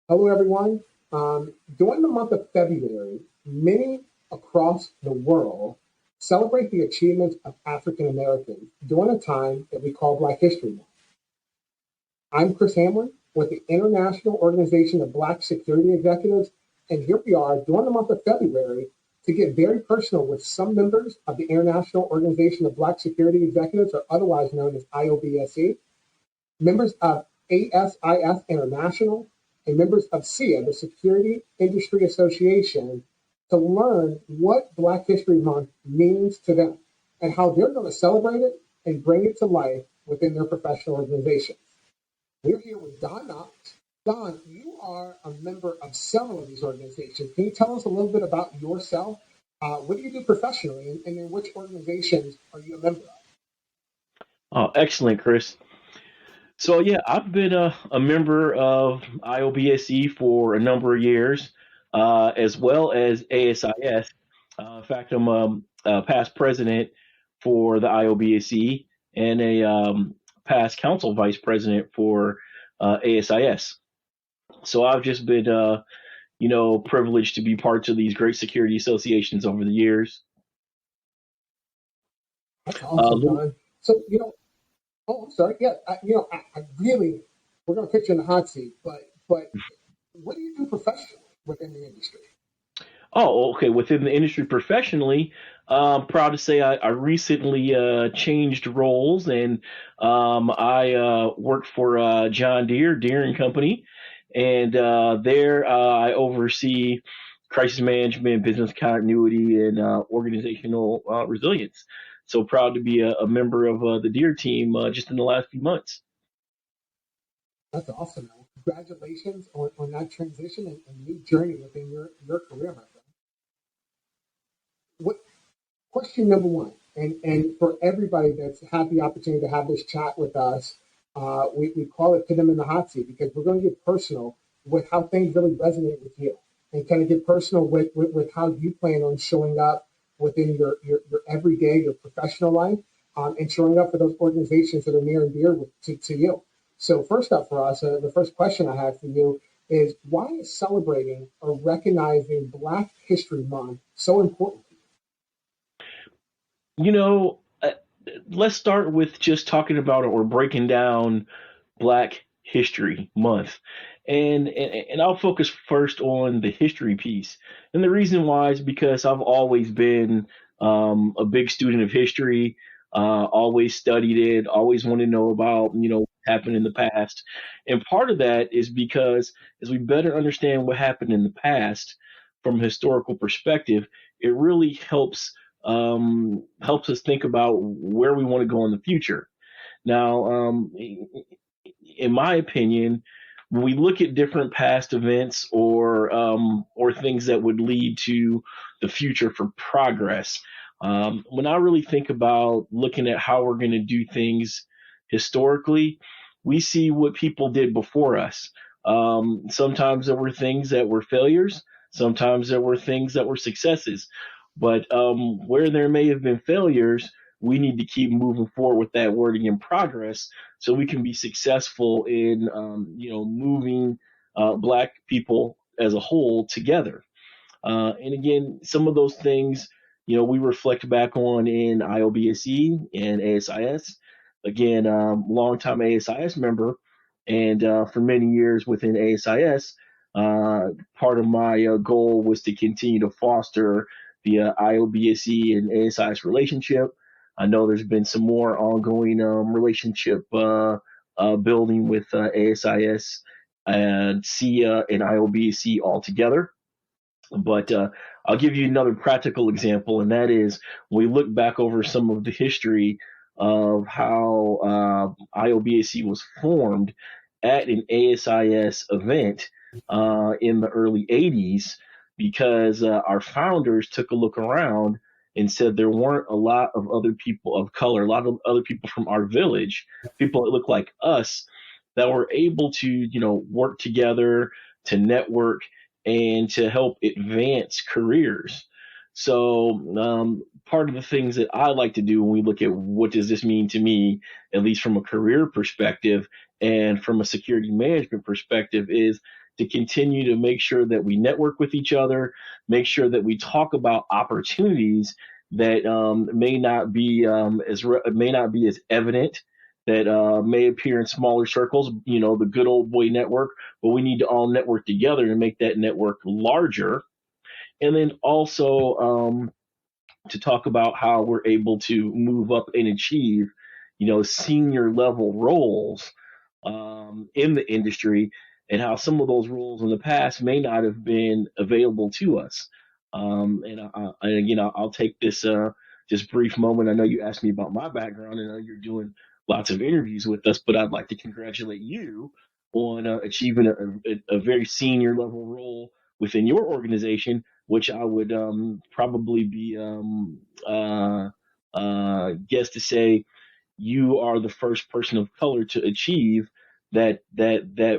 Hello, everyone. During the month of February, many across the world celebrate the achievements of African Americans during a time that we call Black History Month. I'm Chris Hamlin with the International Organization of Black Security Executives, and here we are during the month of February to get very personal with some members of the International Organization of Black Security Executives, or otherwise known as IOBSE, members of ASIS International, and members of SIA, the Security Industry Association, to learn what Black History Month means to them and how they're going to celebrate it and bring it to life within their professional organizations. We're here with Don Knox. Don, you are a member of several of these organizations. Can you tell us a little bit about yourself? What do you do professionally, and in which organizations are you a member of? Oh, excellent, Chris. So yeah, I've been a member of IOBSE for a number of years, as well as ASIS. In fact, I'm a past president for the IOBSE and a past council vice president for ASIS. So I've just been, privileged to be parts of these great security associations over the years. That's Uh, awesome, Don. So, oh, I'm sorry. Yeah, I really, we're going to put you in the hot seat, but what do you do professionally within the industry? Oh, okay. Within the industry professionally, proud to say I recently changed roles and I work for John Deere and Company, and there I oversee crisis management, business continuity, and organizational resilience. So proud to be a member of the Deere team just in the last few months. That's awesome. Man. Congratulations on that transition and new journey within your career, my friend. What question number one, and for everybody that's had the opportunity to have this chat with us, we call it put them in the hot seat because we're going to get personal with how things really resonate with you and kind of get personal with how you plan on showing up within your everyday, your professional life, and showing up for those organizations that are near and dear to you. So first up for us, the first question I have for you is why is celebrating or recognizing Black History Month so important? You know, let's start with just talking about it or breaking down Black History Month. And I'll focus first on the history piece. And the reason why is because I've always been a big student of history, always studied it, always wanted to know about, what happened in the past. And part of that is because as we better understand what happened in the past from a historical perspective, it really helps us think about where we want to go in the future. Now, in my opinion, when we look at different past events or things that would lead to the future for progress, when I really think about looking at how we're going to do things historically, we see what people did before us. Sometimes there were things that were failures. Sometimes there were things that were successes. But where there may have been failures, we need to keep moving forward with that wording in progress so we can be successful in moving black people as a whole together. And again, some of those things, we reflect back on in IOBSE and ASIS. Again, longtime ASIS member, and for many years within ASIS, part of my goal was to continue to foster the IOBSE and ASIS relationship. I know there's been some more ongoing relationship building with ASIS and SIA and IOBSE all together. But I'll give you another practical example, and that is when we look back over some of the history of how IOBSE was formed at an ASIS event in the early 80s, because our founders took a look around and said there weren't a lot of other people of color, a lot of other people from our village, people that look like us, that were able to, work together, to network, and to help advance careers. So part of the things that I like to do when we look at what does this mean to me, at least from a career perspective and from a security management perspective, is to continue to make sure that we network with each other, make sure that we talk about opportunities that may not be as evident, that may appear in smaller circles. You know, the good old boy network, but we need to all network together and make that network larger. And then also to talk about how we're able to move up and achieve, you know, senior level roles in the industry, and how some of those roles in the past may not have been available to us. And again, I'll take this just brief moment. I know you asked me about my background, and I know you're doing lots of interviews with us, but I'd like to congratulate you on achieving a very senior level role within your organization, which I would probably be guess to say you are the first person of color to achieve that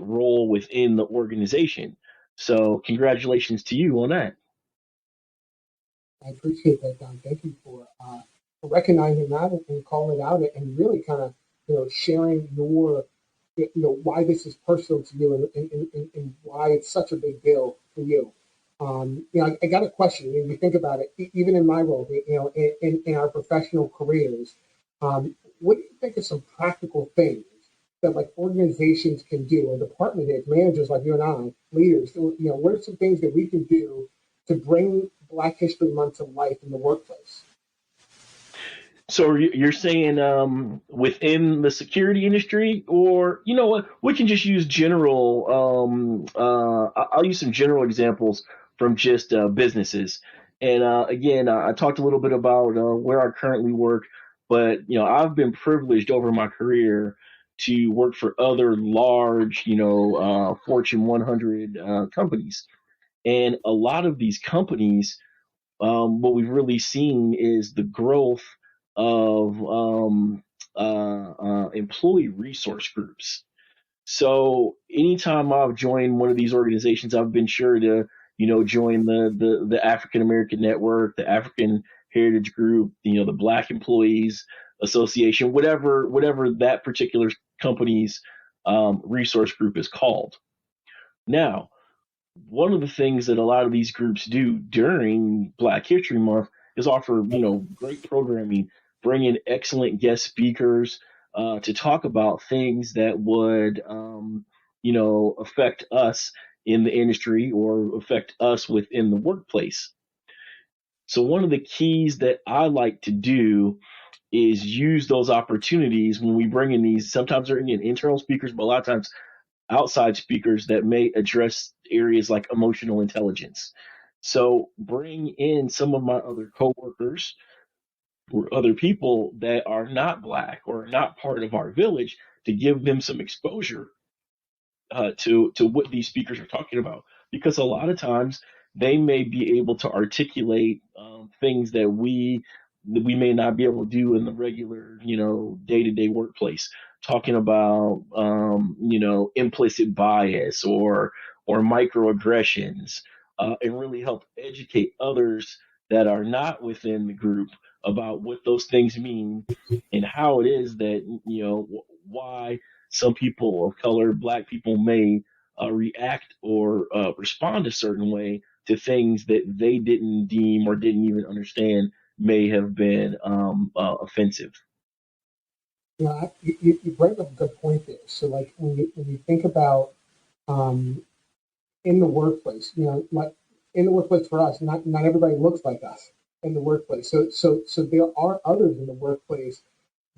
role within the organization. So congratulations to you on that. I appreciate that, Don. Thank you for recognizing that and calling it out and really kind of sharing your why this is personal to you and why it's such a big deal for you. I got a question. When you think about it, even in my role, in our professional careers, what do you think are some practical things that like organizations can do, or department heads, managers like you and I, leaders? What are some things that we can do to bring Black History Month to life in the workplace? So you're saying within the security industry, or you know what? We can just use general. I'll use some general examples from just businesses. And again, I talked a little bit about where I currently work, but you know, I've been privileged over my career to work for other large, Fortune 100 companies, and a lot of these companies, what we've really seen is the growth of employee resource groups. So anytime I've joined one of these organizations, I've been sure to, join the African American Network, the African Heritage Group, the Black Employees Association, whatever that particular company's resource group is called. Now, one of the things that a lot of these groups do during Black History Month is offer, great programming, bring in excellent guest speakers to talk about things that would, affect us in the industry or affect us within the workplace. So one of the keys that I like to do is use those opportunities when we bring in these. Sometimes they're in internal speakers, but a lot of times outside speakers that may address areas like emotional intelligence. So bring in some of my other coworkers or other people that are not Black or not part of our village to give them some exposure to what these speakers are talking about, because a lot of times they may be able to articulate things that we may not be able to do in the regular day-to-day workplace, talking about implicit bias or microaggressions, and really help educate others that are not within the group about what those things mean and how it is that why some people of color, Black people, may react or respond a certain way to things that they didn't deem or didn't even understand may have been offensive. You bring up a good point there. So, like when you think about um, in the workplace, like in the workplace for us, not everybody looks like us in the workplace. So there are others in the workplace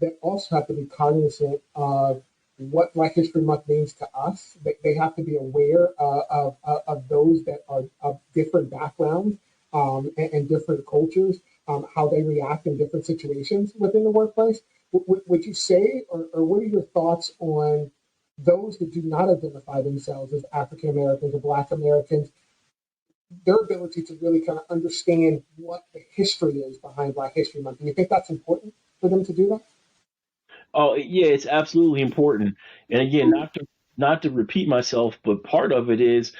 that also have to be cognizant of what Black History Month means to us. They have to be aware of those that are of different backgrounds and different cultures, how they react in different situations within the workplace. Would you say, or what are your thoughts on those that do not identify themselves as African Americans or Black Americans, their ability to really kind of understand what the history is behind Black History Month? Do you think that's important for them to do that? Oh yeah, it's absolutely important. And again, not to repeat myself, but part of it is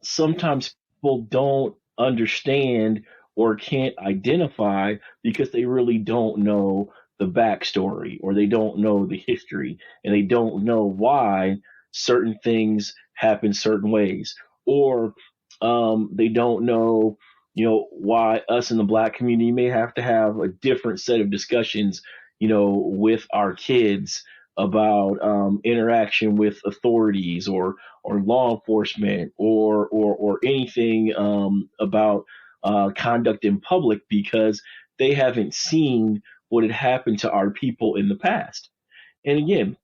sometimes people don't understand or can't identify because they really don't know the backstory or they don't know the history and they don't know why certain things happen certain ways, or they don't know, why us in the Black community may have to have a different set of discussions, with our kids about interaction with authorities or law enforcement or anything about conduct in public because they haven't seen what had happened to our people in the past. And again,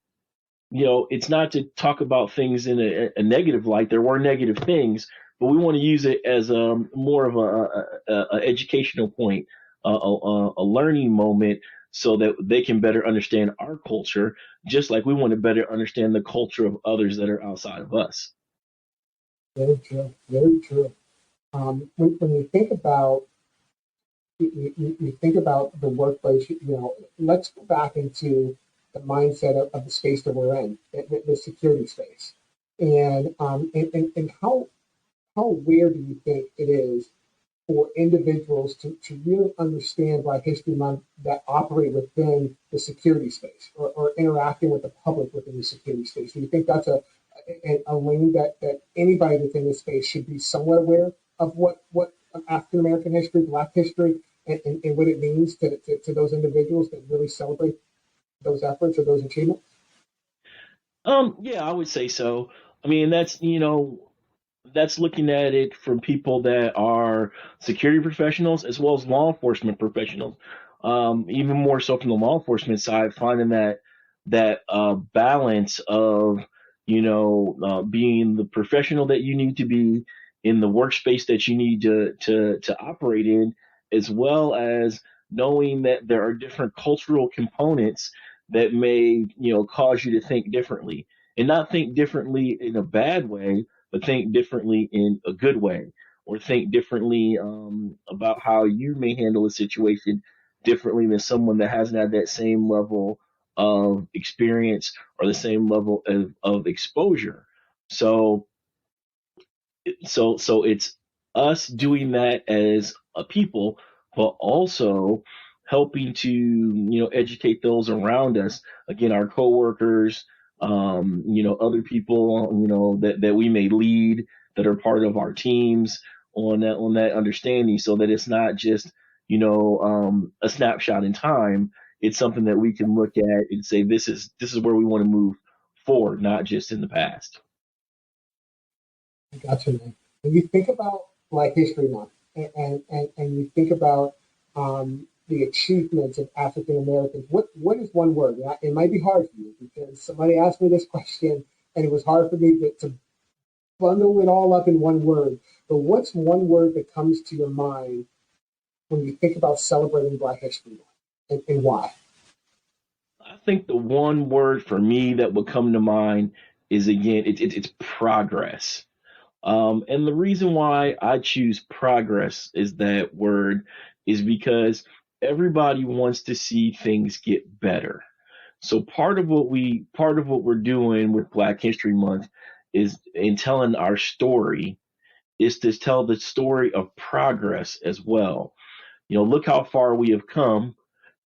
it's not to talk about things in a negative light. There were negative things, but we want to use it as more of a educational point, a learning moment, so that they can better understand our culture, just like we want to better understand the culture of others that are outside of us. Very true. Very true. When you think about you think about the workplace, let's go back into the mindset of the space that we're in, the security space, and how aware do you think it is for individuals to really understand Black History Month that operate within the security space or interacting with the public within the security space? Do you think that's a lane that anybody within this space should be somewhat aware of what African American history, Black history, and what it means to those individuals that really celebrate those efforts or those achievements? Yeah, I would say so. I mean, that's looking at it from people that are security professionals as well as law enforcement professionals. Even more so from the law enforcement side, finding that balance of being the professional that you need to be in the workspace that you need to operate in, as well as knowing that there are different cultural components that may cause you to think differently, and not think differently in a bad way, but think differently in a good way, or think differently about how you may handle a situation differently than someone that hasn't had that same level of experience or the same level of exposure. So, so it's us doing that as a people, but also helping to educate those around us. Again, our coworkers, other people, that we may lead, that are part of our teams, on that understanding, so that it's not just a snapshot in time. It's something that we can look at and say this is where we want to move forward, not just in the past. Gotcha, man. When you think about Black History Month and you think about the achievements of African Americans, what is one word? Now, it might be hard for you because somebody asked me this question and it was hard for me to bundle it all up in one word. But what's one word that comes to your mind when you think about celebrating Black History Month and why? I think the one word for me that would come to mind is, again, it's progress. And the reason why I choose progress is that word is because everybody wants to see things get better. So part of what we're doing with Black History Month is in telling our story, is to tell the story of progress as well. Look how far we have come,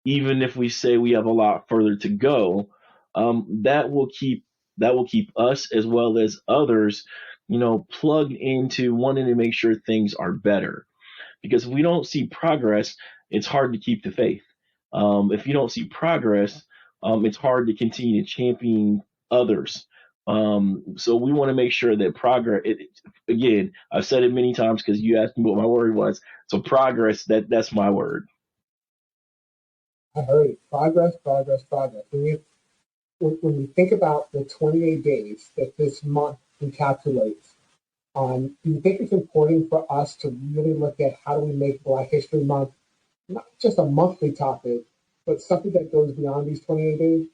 even if we say we have a lot further to go. That will keep us as well as others, plugged into wanting to make sure things are better. Because if we don't see progress, it's hard to keep the faith. If you don't see progress, it's hard to continue to champion others. So we want to make sure that progress. Again, I've said it many times because you asked me what my word was. So progress. That's my word. I heard it. Progress, progress, progress. When you think about the 28 days that this month encapsulates, do you think it's important for us to really look at how do we make Black History Month not just a monthly topic, but something that goes beyond these 28 days?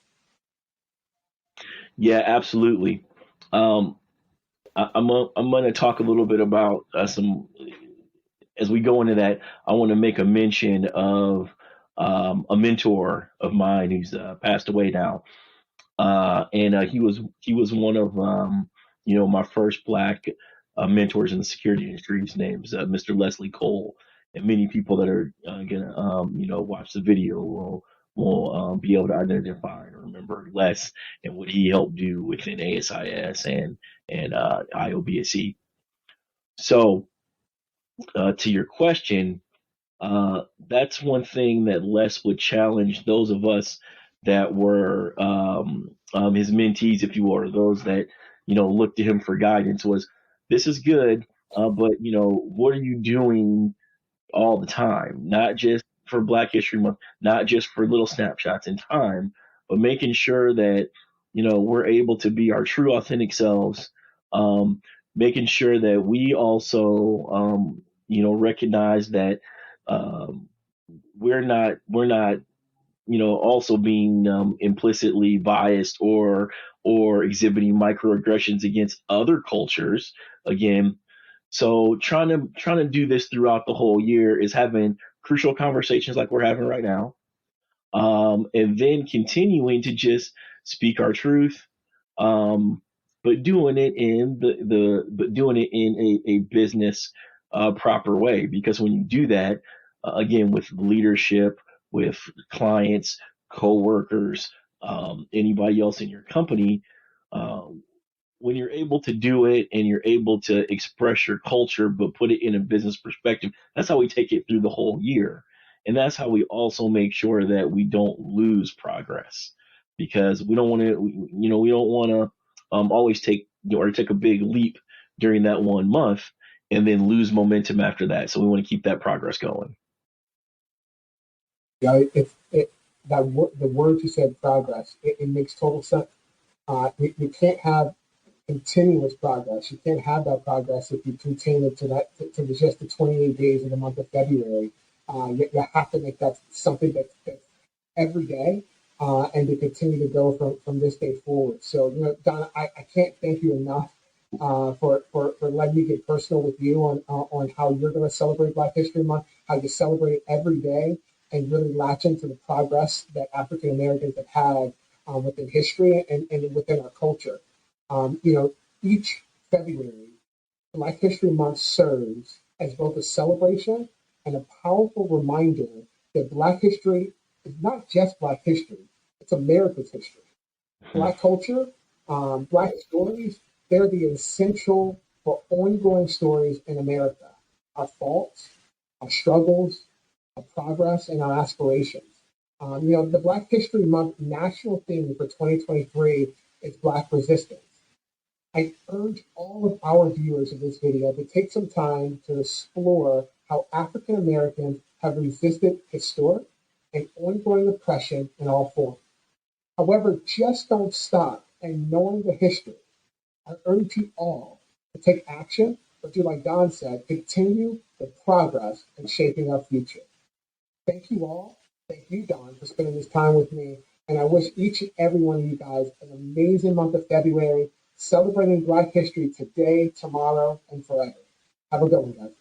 Yeah, absolutely. Um, I'm going to talk a little bit about some. As we go into that, I want to make a mention of a mentor of mine who's passed away now, and he was one of my first black mentors in the security industry. His name's Mr. Leslie Cole, and many people that are gonna watch the video will will be able to identify and remember Les and what he helped do within ASIS and IOBSE. So to your question, that's one thing that Les would challenge those of us that were his mentees, if you will, or those that looked to him for guidance. Was this is good, but what are you doing all the time? Not just for Black History Month, not just for little snapshots in time, but making sure that we're able to be our true, authentic selves. Making sure that we also recognize that um, we're not also being implicitly biased or exhibiting microaggressions against other cultures again. So trying to do this throughout the whole year is having crucial conversations like we're having right now, and then continuing to just speak our truth, um, but doing it in but doing it in a business proper way. Because when you do that, again, with leadership, with clients, coworkers, anybody else in your company, uh, when you're able to do it and you're able to express your culture but put it in a business perspective, that's how we take it through the whole year. And that's how we also make sure that we don't lose progress, because we don't want to, we don't want to always take, or take a big leap during that 1 month and then lose momentum after that. So we want to keep that progress going. Yeah, the word you said, progress, it makes total sense. You can't have continuous progress. You can't have that progress if you contain it to just the 28 days of the month of February. You have to make that something that's every day, and to continue to go from this day forward. So, Don, I can't thank you enough for letting me get personal with you on how you're going to celebrate Black History Month, how you celebrate it every day, and really latch into the progress that African Americans have had within history and within our culture. Each February, Black History Month serves as both a celebration and a powerful reminder that Black history is not just Black history, it's America's history. Black culture, Black stories, they're the essential for ongoing stories in America. Our faults, our struggles, our progress, and our aspirations. The Black History Month national theme for 2023 is Black resistance. I urge all of our viewers of this video to take some time to explore how African Americans have resisted historic and ongoing oppression in all forms. However, just don't stop and knowing the history. I urge you all to take action, but do like Don said, continue the progress in shaping our future. Thank you all. Thank you, Don, for spending this time with me. And I wish each and every one of you guys an amazing month of February, celebrating Black history today, tomorrow, and forever. Have a good one, guys.